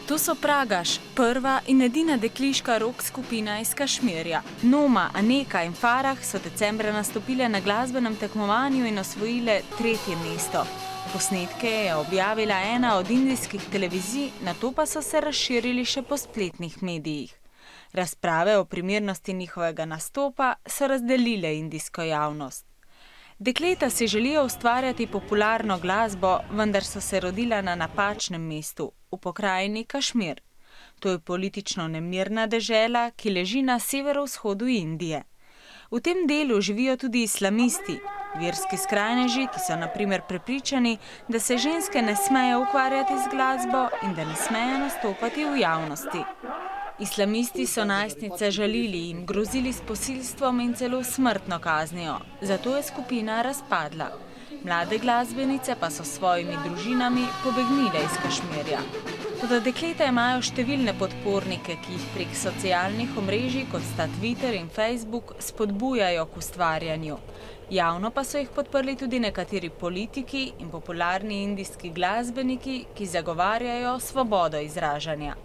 To so Pragaš, prva in edina dekliška rock skupina iz Kašmirja. Noma, Aneka in Farah so decembra nastopile na glasbenem tekmovanju in osvojile 3. mesto. Posnetke je objavila ena od indijskih televizij, nato pa so se razširili še po spletnih medijih. Razprave o primernosti njihovega nastopa so razdelile indijsko javnost. Dekleta si želijo ustvarjati popularno glasbo, vendar so se rodila na napačnem mestu, v pokrajini Kašmir. To je politično nemirna dežela, ki leži na severovzhodu Indije. V tem delu živijo tudi islamisti, verski skrajneži, ki so na primer prepričani, da se ženske ne smejo ukvarjati z glasbo in da ne smejo nastopati v javnosti. Islamisti so najstnice žalili, jim grozili s posilstvom in celo smrtno kaznijo, zato je skupina razpadla. Mlade glasbenice pa so s svojimi družinami pobegnile iz Kašmirja. Toda dekleta imajo številne podpornike, ki jih prek socialnih omrežij, kot sta Twitter in Facebook, spodbujajo k ustvarjanju. Javno pa so jih podprli tudi nekateri politiki in popularni indijski glasbeniki, ki zagovarjajo svobodo izražanja.